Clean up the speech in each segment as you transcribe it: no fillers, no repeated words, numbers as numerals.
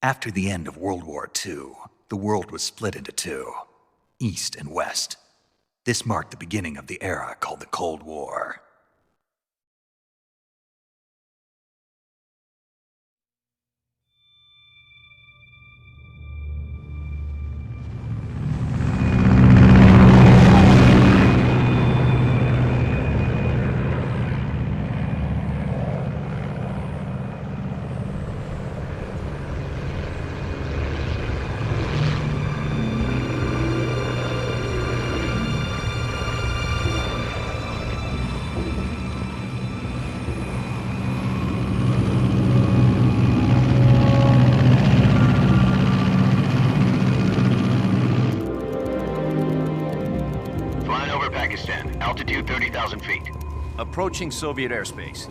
After the end of World War II, the world was split into two, East and West. This marked the beginning of the era called the Cold War. Altitude 30,000 feet. Approaching Soviet airspace.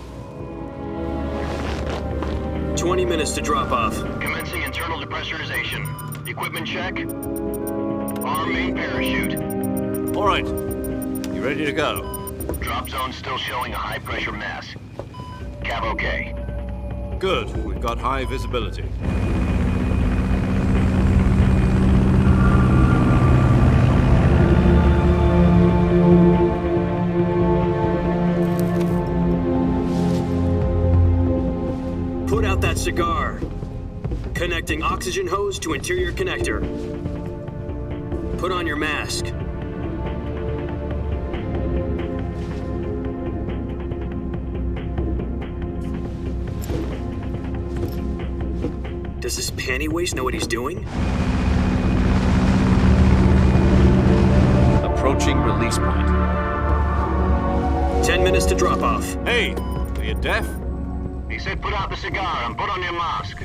20 minutes to drop off. Commencing internal depressurization. Equipment check. Arm main parachute. All right. You ready to go? Drop zone still showing a high pressure mass. Cav okay. Good. We've got high visibility. Put out that cigar. Connecting oxygen hose to interior connector. Put on your mask. Does this panty waste know what he's doing? Approaching release point. 10 minutes to drop off. Hey, are you deaf? He said put out the cigar and put on your mask.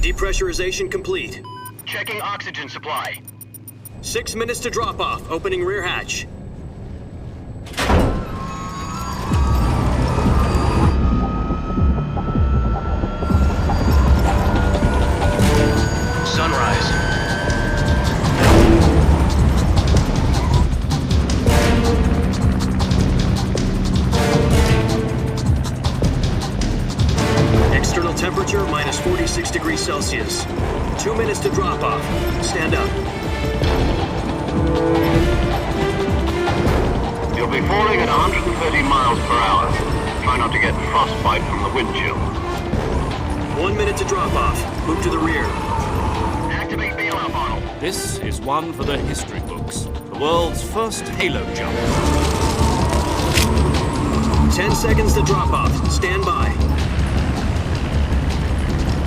Depressurization complete. Checking oxygen supply. 6 minutes to drop off. Opening rear hatch. Sunrise. External temperature minus 46 degrees Celsius. 2 minutes to drop off. Stand up. You'll be falling at 130 miles per hour. Try not to get frostbite from the wind chill. 1 minute to drop off. Move to the rear. Activate bailout model. This is one for the history books. The world's first halo jump. 10 seconds to drop off. Stand by.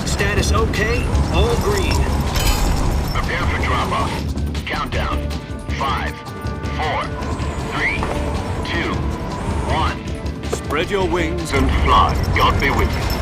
Status okay. All green. Prepare for drop-off. Countdown. 5, 4, 3, 2, 1. Spread your wings And fly. God be with you.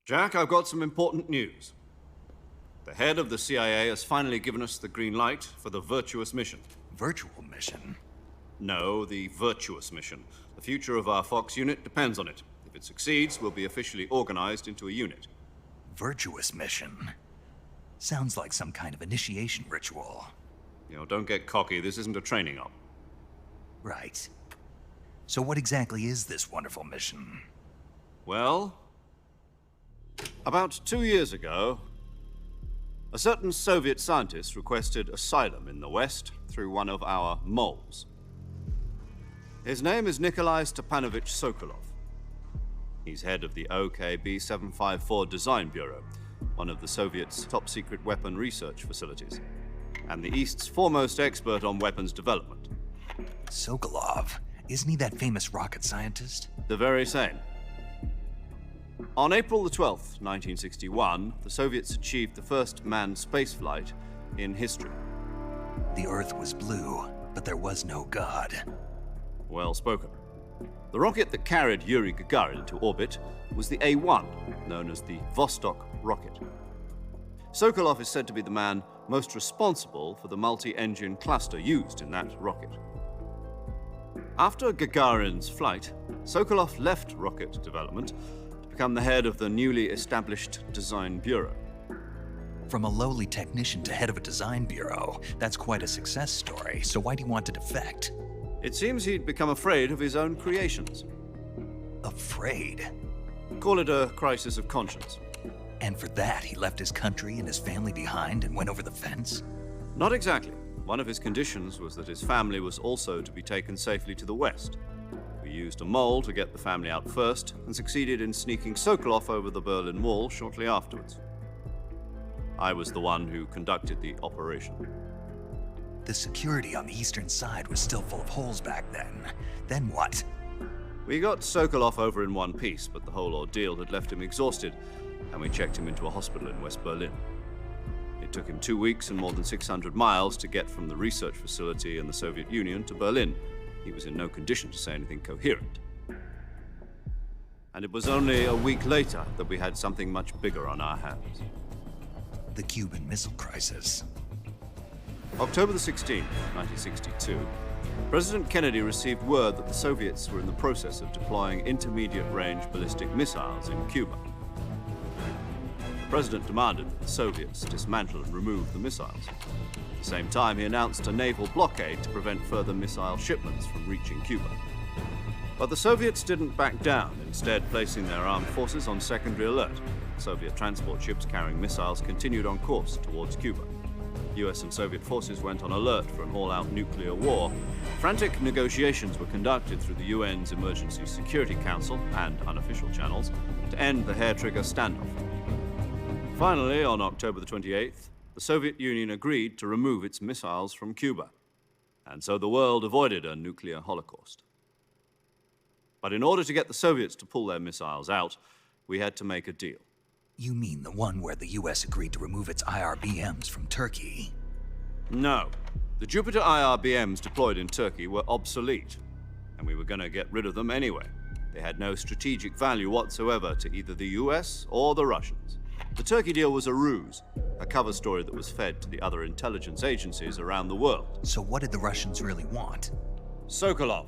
Jack, I've got some important news. The head of the CIA has finally given us the green light for the Virtuous mission. Virtual mission? No, the Virtuous mission. The future of our Fox unit depends on it. If it succeeds, we'll be officially organized into a unit. Virtuous mission? Sounds like some kind of initiation ritual. You know, don't get cocky. This isn't a training op. Right. So what exactly is this wonderful mission? Well, about 2 years ago, a certain Soviet scientist requested asylum in the West through one of our moles. His name is Nikolai Stepanovich Sokolov. He's head of the OKB-754 Design Bureau, one of the Soviets' top-secret weapon research facilities, and the East's foremost expert on weapons development. Sokolov? Isn't he that famous rocket scientist? The very same. On April the 12th, 1961, the Soviets achieved the first manned spaceflight in history. The Earth was blue, but there was no God. Well spoken. The rocket that carried Yuri Gagarin into orbit was the A-1, known as the Vostok rocket. Sokolov is said to be the man most responsible for the multi-engine cluster used in that rocket. After Gagarin's flight, Sokolov left rocket development to become the head of the newly established Design Bureau. From a lowly technician to head of a design bureau, that's quite a success story, so why'd he want to defect? It seems he'd become afraid of his own creations. Afraid? Call it a crisis of conscience. And for that, he left his country and his family behind and went over the fence? Not exactly. One of his conditions was that his family was also to be taken safely to the west. We used a mole to get the family out first and succeeded in sneaking Sokolov over the Berlin Wall shortly afterwards. I was the one who conducted the operation. The security on the eastern side was still full of holes back then. Then what? We got Sokolov over in one piece, but the whole ordeal had left him exhausted, and we checked him into a hospital in West Berlin. It took him 2 weeks and more than 600 miles to get from the research facility in the Soviet Union to Berlin. He was in no condition to say anything coherent. And it was only a week later that we had something much bigger on our hands. The Cuban Missile Crisis. October the 16th, 1962, President Kennedy received word that the Soviets were in the process of deploying intermediate-range ballistic missiles in Cuba. The President demanded that the Soviets dismantle and remove the missiles. At the same time, he announced a naval blockade to prevent further missile shipments from reaching Cuba. But the Soviets didn't back down, instead placing their armed forces on secondary alert. Soviet transport ships carrying missiles continued on course towards Cuba. US and Soviet forces went on alert for an all-out nuclear war. Frantic negotiations were conducted through the UN's Emergency Security Council and unofficial channels to end the hair-trigger standoff. Finally, on October the 28th, the Soviet Union agreed to remove its missiles from Cuba, and so the world avoided a nuclear holocaust. But in order to get the Soviets to pull their missiles out, we had to make a deal. You mean the one where the US agreed to remove its IRBMs from Turkey? No. The Jupiter IRBMs deployed in Turkey were obsolete, and we were going to get rid of them anyway. They had no strategic value whatsoever to either the US or the Russians. The Turkey deal was a ruse, a cover story that was fed to the other intelligence agencies around the world. So what did the Russians really want? Sokolov.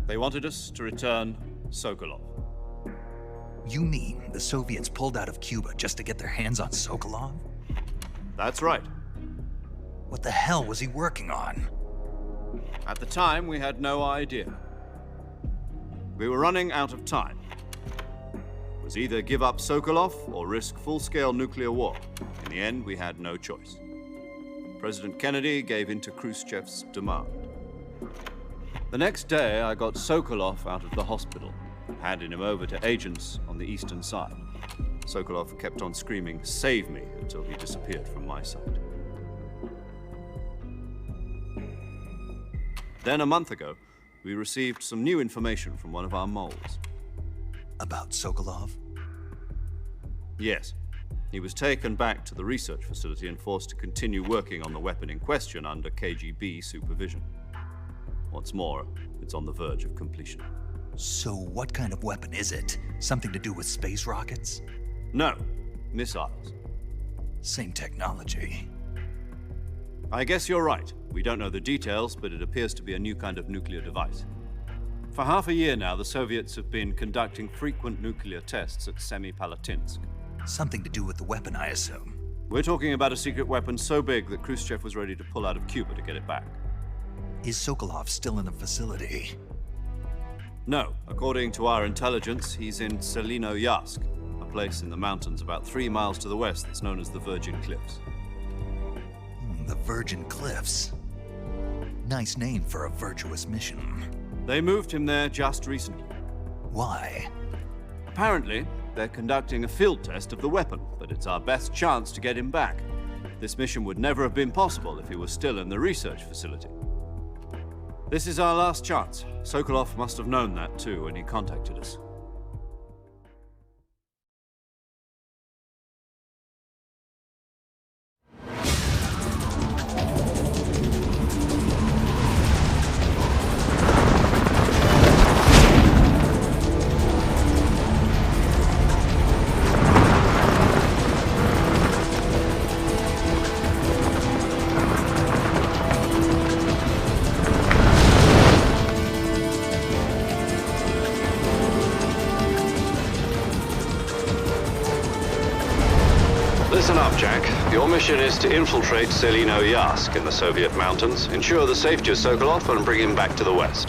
They wanted us to return Sokolov. You mean the Soviets pulled out of Cuba just to get their hands on Sokolov? That's right. What the hell was he working on? At the time, we had no idea. We were running out of time. It was either give up Sokolov or risk full-scale nuclear war. In the end, we had no choice. President Kennedy gave in to Khrushchev's demand. The next day, I got Sokolov out of the hospital, handing him over to agents on the eastern side. Sokolov kept on screaming, "Save me," until he disappeared from my sight. Then a month ago, we received some new information from one of our moles. About Sokolov? Yes. He was taken back to the research facility and forced to continue working on the weapon in question under KGB supervision. What's more, it's on the verge of completion. So what kind of weapon is it? Something to do with space rockets? No, missiles. Same technology. I guess you're right. We don't know the details, but it appears to be a new kind of nuclear device. For half a year now, the Soviets have been conducting frequent nuclear tests at Semipalatinsk. Something to do with the weapon, I assume. We're talking about a secret weapon so big that Khrushchev was ready to pull out of Cuba to get it back. Is Sokolov still in the facility? No. According to our intelligence, he's in Selinoyarsk, a place in the mountains about 3 miles to the west that's known as the Virgin Cliffs. The Virgin Cliffs. Nice name for a virtuous mission. They moved him there just recently. Why? Apparently, they're conducting a field test of the weapon, but it's our best chance to get him back. This mission would never have been possible if he was still in the research facility. This is our last chance. Sokolov must have known that too when he contacted us. Listen up, Jack. Your mission is to infiltrate Selino Yask in the Soviet mountains, ensure the safety of Sokolov, and bring him back to the West.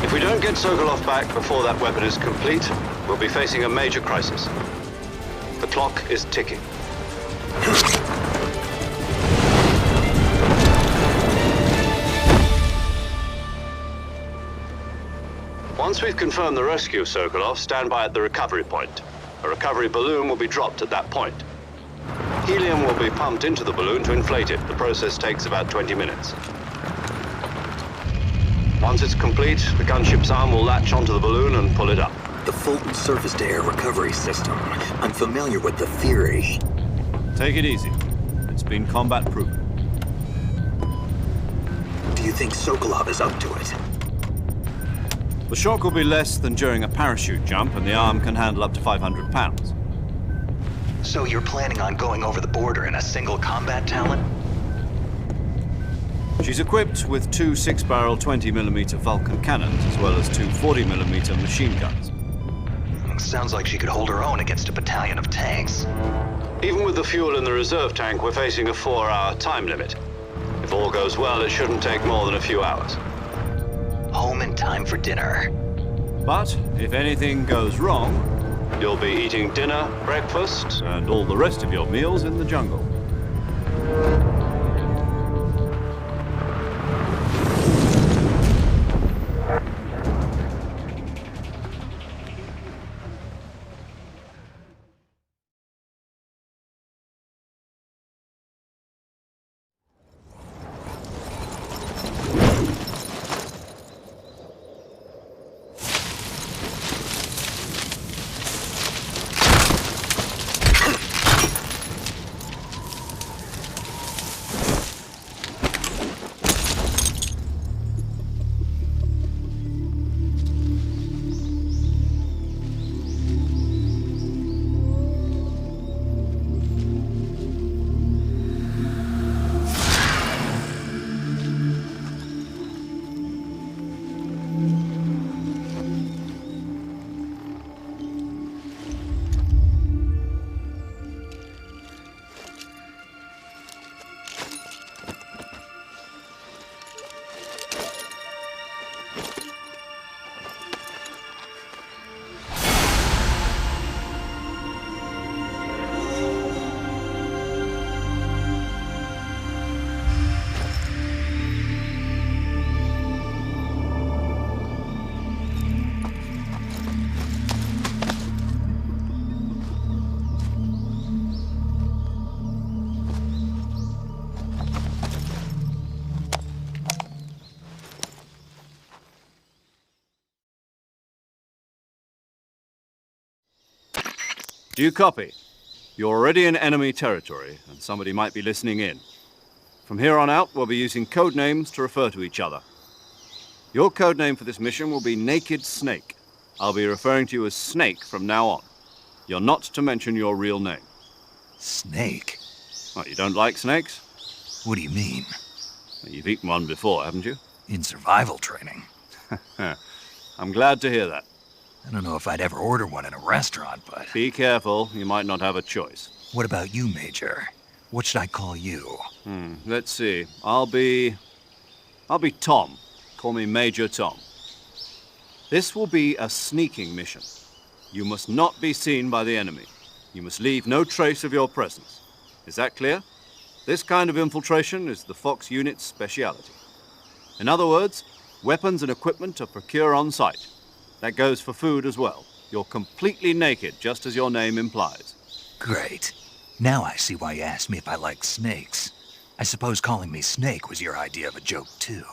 If we don't get Sokolov back before that weapon is complete, we'll be facing a major crisis. The clock is ticking. Once we've confirmed the rescue of Sokolov, stand by at the recovery point. A recovery balloon will be dropped at that point. Helium will be pumped into the balloon to inflate it. The process takes about 20 minutes. Once it's complete, the gunship's arm will latch onto the balloon and pull it up. The Fulton surface-to-air recovery system. I'm familiar with the theory. Take it easy. It's been combat-proven. Do you think Sokolov is up to it? The shock will be less than during a parachute jump, and the arm can handle up to 500 pounds. So you're planning on going over the border in a single combat Talon? She's equipped with two 6-barrel 20mm Vulcan cannons, as well as two 40mm machine guns. Sounds like she could hold her own against a battalion of tanks. Even with the fuel in the reserve tank, we're facing a 4-hour time limit. If all goes well, it shouldn't take more than a few hours. Home in time for dinner. But if anything goes wrong, you'll be eating dinner, breakfast, and all the rest of your meals in the jungle. Do you copy? You're already in enemy territory, and somebody might be listening in. From here on out, we'll be using code names to refer to each other. Your code name for this mission will be Naked Snake. I'll be referring to you as Snake from now on. You're not to mention your real name. Snake? What, you don't like snakes? What do you mean? You've eaten one before, haven't you? In survival training. I'm glad to hear that. I don't know if I'd ever order one in a restaurant, but... Be careful, you might not have a choice. What about you, Major? What should I call you? Let's see. I'll be Tom. Call me Major Tom. This will be a sneaking mission. You must not be seen by the enemy. You must leave no trace of your presence. Is that clear? This kind of infiltration is the Fox unit's speciality. In other words, weapons and equipment are procured on site. That goes for food as well. You're completely naked, just as your name implies. Great. Now I see why you asked me if I like snakes. I suppose calling me Snake was your idea of a joke, too.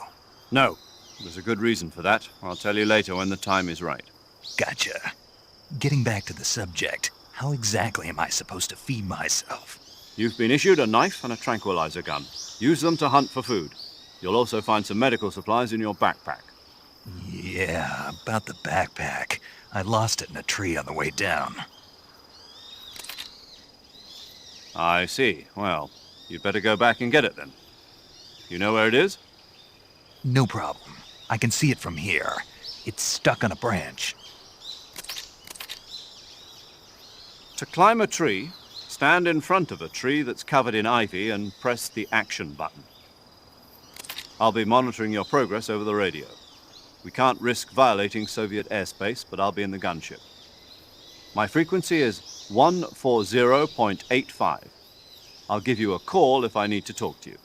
No. There's a good reason for that. I'll tell you later when the time is right. Gotcha. Getting back to the subject, how exactly am I supposed to feed myself? You've been issued a knife and a tranquilizer gun. Use them to hunt for food. You'll also find some medical supplies in your backpack. Yeah, about the backpack. I lost it in a tree on the way down. I see. Well, you'd better go back and get it then. You know where it is? No problem. I can see it from here. It's stuck on a branch. To climb a tree, stand in front of a tree that's covered in ivy and press the action button. I'll be monitoring your progress over the radio. We can't risk violating Soviet airspace, but I'll be in the gunship. My frequency is 140.85. I'll give you a call if I need to talk to you.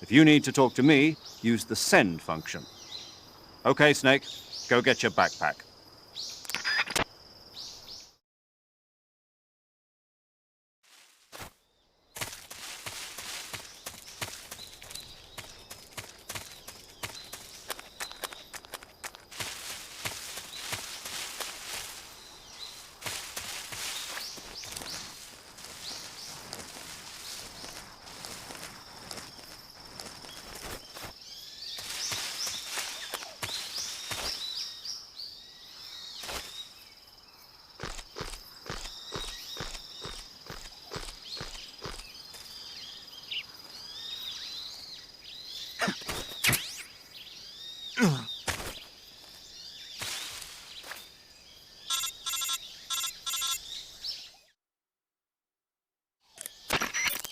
If you need to talk to me, use the send function. Okay, Snake, go get your backpack.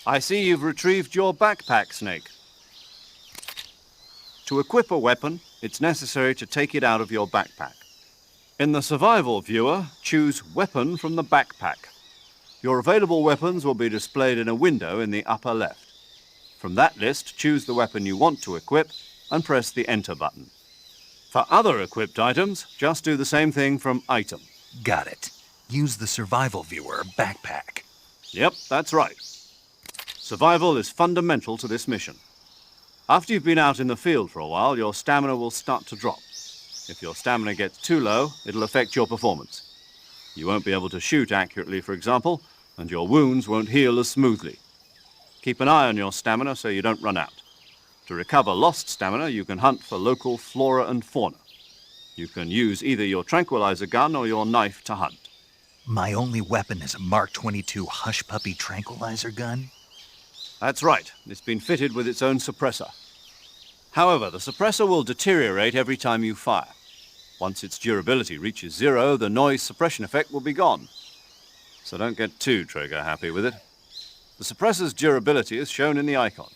I see you've retrieved your backpack, Snake. To equip a weapon, it's necessary to take it out of your backpack. In the survival viewer, choose Weapon from the backpack. Your available weapons will be displayed in a window in the upper left. From that list, choose the weapon you want to equip and press the Enter button. For other equipped items, just do the same thing from Item. Got it. Use the survival viewer backpack. Yep, that's right. Survival is fundamental to this mission. After you've been out in the field for a while, your stamina will start to drop. If your stamina gets too low, it'll affect your performance. You won't be able to shoot accurately, for example, and your wounds won't heal as smoothly. Keep an eye on your stamina so you don't run out. To recover lost stamina, you can hunt for local flora and fauna. You can use either your tranquilizer gun or your knife to hunt. My only weapon is a Mark 22 Hush Puppy tranquilizer gun? That's right. It's been fitted with its own suppressor. However, the suppressor will deteriorate every time you fire. Once its durability reaches 0, the noise suppression effect will be gone. So don't get too trigger happy with it. The suppressor's durability is shown in the icon.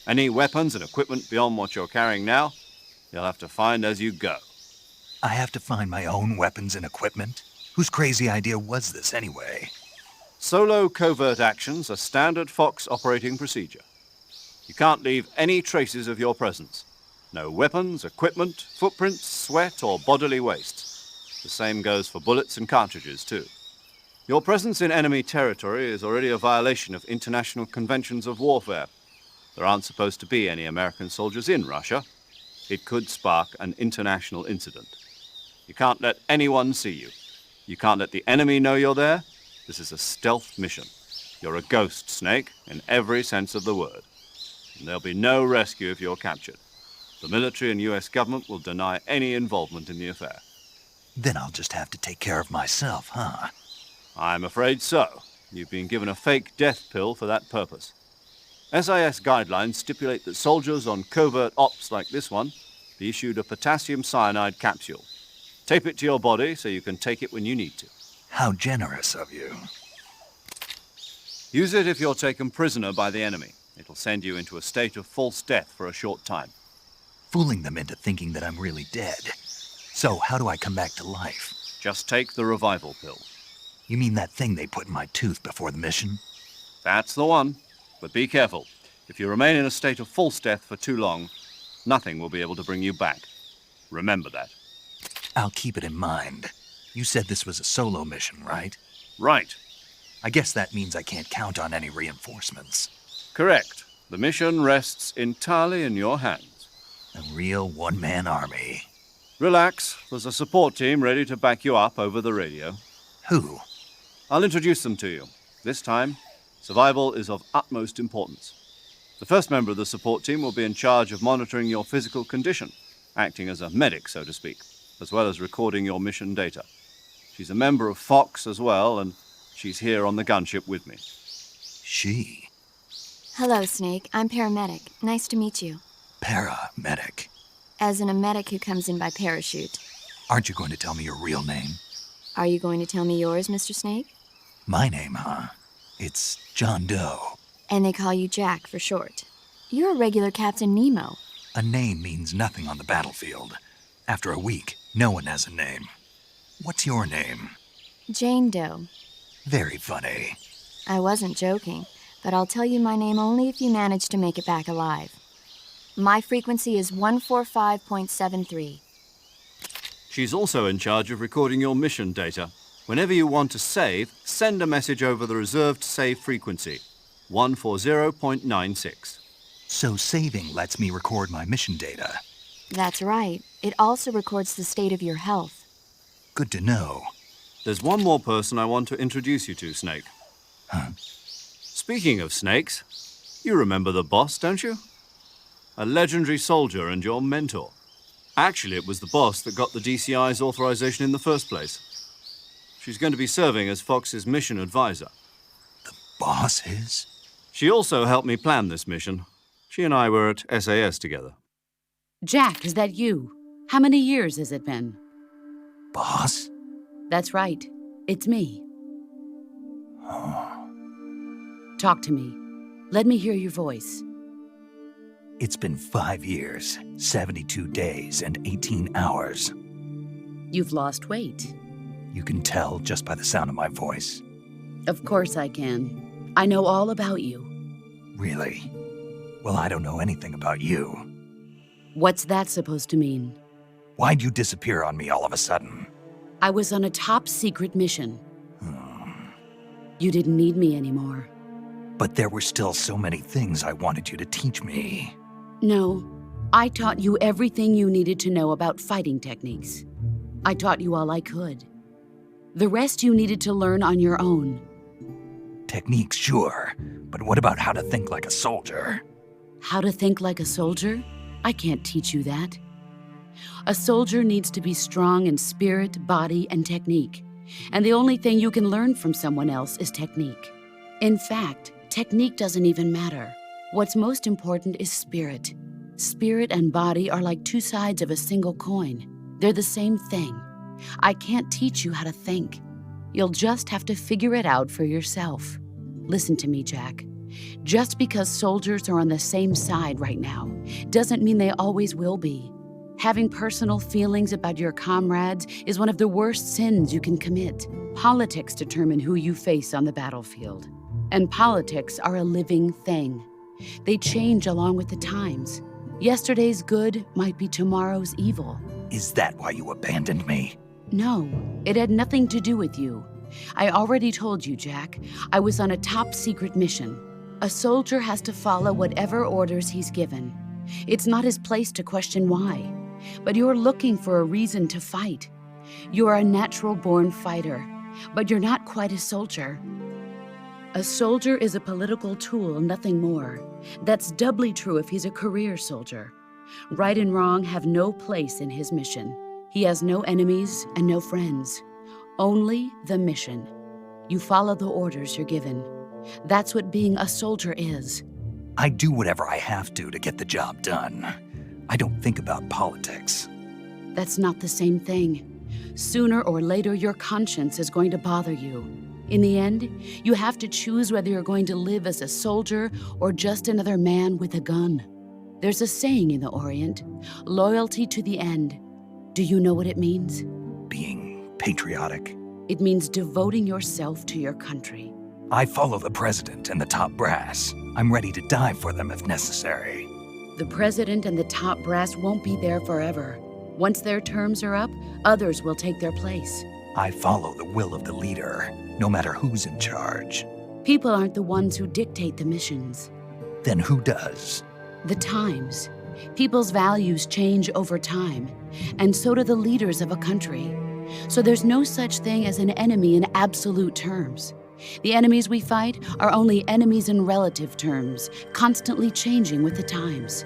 Any weapons and equipment beyond what you're carrying now, you'll have to find as you go. I have to find my own weapons and equipment? Whose crazy idea was this anyway? Solo covert actions are standard Fox operating procedure. You can't leave any traces of your presence. No weapons, equipment, footprints, sweat, or bodily waste. The same goes for bullets and cartridges, too. Your presence in enemy territory is already a violation of international conventions of warfare. There aren't supposed to be any American soldiers in Russia. It could spark an international incident. You can't let anyone see you. You can't let the enemy know you're there. This is a stealth mission. You're a ghost, Snake, in every sense of the word. And there'll be no rescue if you're captured. The military and US government will deny any involvement in the affair. Then I'll just have to take care of myself, huh? I'm afraid so. You've been given a fake death pill for that purpose. SIS guidelines stipulate that soldiers on covert ops like this one be issued a potassium cyanide capsule. Tape it to your body so you can take it when you need to. How generous of you. Use it if you're taken prisoner by the enemy. It'll send you into a state of false death for a short time. Fooling them into thinking that I'm really dead. So how do I come back to life? Just take the revival pill. You mean that thing they put in my tooth before the mission? That's the one. But be careful. If you remain in a state of false death for too long, nothing will be able to bring you back. Remember that. I'll keep it in mind. You said this was a solo mission, right? Right. I guess that means I can't count on any reinforcements. Correct. The mission rests entirely in your hands. A real one-man army. Relax. There's a support team ready to back you up over the radio. Who? I'll introduce them to you. This time, survival is of utmost importance. The first member of the support team will be in charge of monitoring your physical condition, acting as a medic, so to speak, as well as recording your mission data. She's a member of Fox as well, and she's here on the gunship with me. She? Hello, Snake. I'm paramedic. Nice to meet you. Paramedic. As in a medic who comes in by parachute. Aren't you going to tell me your real name? Are you going to tell me yours, Mr. Snake? My name, huh? It's John Doe. And they call you Jack for short. You're a regular Captain Nemo. A name means nothing on the battlefield. After a week, no one has a name. What's your name? Jane Doe. Very funny. I wasn't joking, but I'll tell you my name only if you manage to make it back alive. My frequency is 145.73. She's also in charge of recording your mission data. Whenever you want to save, send a message over the reserved save frequency, 140.96. So saving lets me record my mission data. That's right. It also records the state of your health. Good to know. There's one more person I want to introduce you to, Snake. Huh? Speaking of snakes, you remember the boss, don't you? A legendary soldier and your mentor. Actually, it was the boss that got the DCI's authorization in the first place. She's going to be serving as Fox's mission advisor. Boss is? She also helped me plan this mission. She and I were at SAS together. Jack, is that you? How many years has it been? Boss? That's right. It's me. Talk to me. Let me hear your voice. It's been 5 years, 72 days, and 18 hours. You've lost weight. You can tell just by the sound of my voice. Of course I can. I know all about you. Really? Well, I don't know anything about you. What's that supposed to mean? Why'd you disappear on me all of a sudden? I was on a top secret mission. You didn't need me anymore. But there were still so many things I wanted you to teach me. No, I taught you everything you needed to know about fighting techniques. I taught you all I could. The rest you needed to learn on your own. Techniques, sure. But what about how to think like a soldier? How to think like a soldier? I can't teach you that. A soldier needs to be strong in spirit, body, and technique. And the only thing you can learn from someone else is technique. In fact, technique doesn't even matter. What's most important is spirit. Spirit and body are like two sides of a single coin. They're the same thing. I can't teach you how to think. You'll just have to figure it out for yourself. Listen to me, Jack. Just because soldiers are on the same side right now doesn't mean they always will be. Having personal feelings about your comrades is one of the worst sins you can commit. Politics determine who you face on the battlefield. And politics are a living thing. They change along with the times. Yesterday's good might be tomorrow's evil. Is that why you abandoned me? No, it had nothing to do with you. I already told you, Jack. I was on a top secret mission. A soldier has to follow whatever orders he's given. It's not his place to question why. But you're looking for a reason to fight. You're a natural-born fighter, but you're not quite a soldier. A soldier is a political tool, nothing more. That's doubly true if he's a career soldier. Right and wrong have no place in his mission. He has no enemies and no friends. Only the mission. You follow the orders you're given. That's what being a soldier is. I do whatever I have to get the job done. I don't think about politics. That's not the same thing. Sooner or later, your conscience is going to bother you. In the end, you have to choose whether you're going to live as a soldier or just another man with a gun. There's a saying in the Orient, loyalty to the end. Do you know what it means? Being patriotic. It means devoting yourself to your country. I follow the president and the top brass. I'm ready to die for them if necessary. The president and the top brass won't be there forever. Once their terms are up, others will take their place. I follow the will of the leader, no matter who's in charge. People aren't the ones who dictate the missions. Then who does? The times. People's values change over time, and so do the leaders of a country. So there's no such thing as an enemy in absolute terms. The enemies we fight are only enemies in relative terms, constantly changing with the times.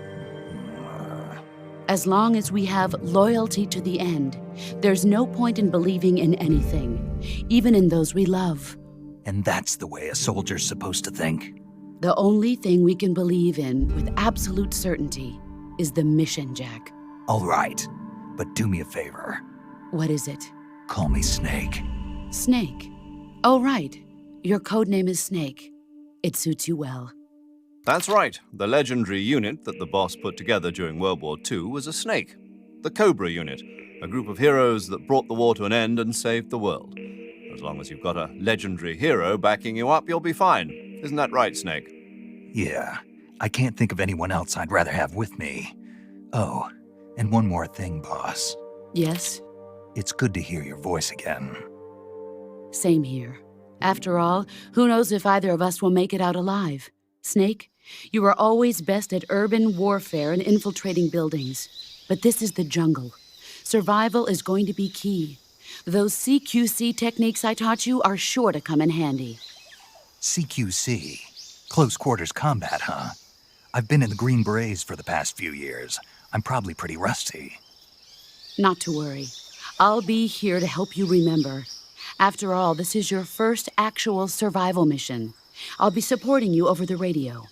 As long as we have loyalty to the end, there's no point in believing in anything, even in those we love. And that's the way a soldier's supposed to think? The only thing we can believe in with absolute certainty is the mission, Jack. All right, but do me a favor. What is it? Call me Snake. Snake. Oh, right. Your code name is Snake. It suits you well. That's right. The legendary unit that the boss put together during World War II was a snake. The Cobra unit, a group of heroes that brought the war to an end and saved the world. As long as you've got a legendary hero backing you up, you'll be fine. Isn't that right, Snake? Yeah, I can't think of anyone else I'd rather have with me. Oh, and one more thing, boss. Yes? It's good to hear your voice again. Same here. After all, who knows if either of us will make it out alive? Snake, you are always best at urban warfare and infiltrating buildings. But this is the jungle. Survival is going to be key. Those CQC techniques I taught you are sure to come in handy. CQC? Close quarters combat, huh? I've been in the Green Berets for the past few years. I'm probably pretty rusty. Not to worry. I'll be here to help you remember. After all, this is your first actual survival mission. I'll be supporting you over the radio.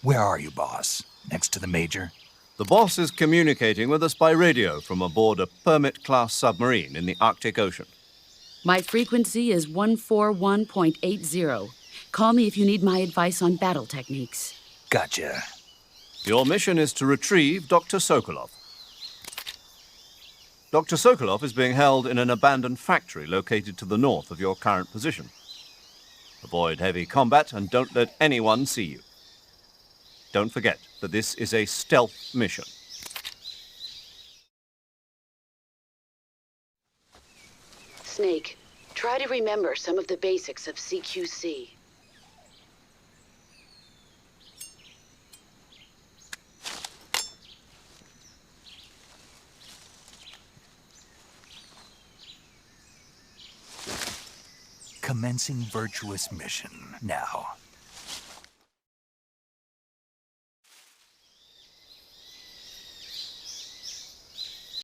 Where are you, boss? Next to the Major? The boss is communicating with us by radio from aboard a Permit-class submarine in the Arctic Ocean. My frequency is 141.80. Call me if you need my advice on battle techniques. Gotcha. Your mission is to retrieve Dr. Sokolov. Dr. Sokolov is being held in an abandoned factory located to the north of your current position. Avoid heavy combat and don't let anyone see you. Don't forget that this is a stealth mission. Snake, try to remember some of the basics of CQC. Commencing virtuous mission now.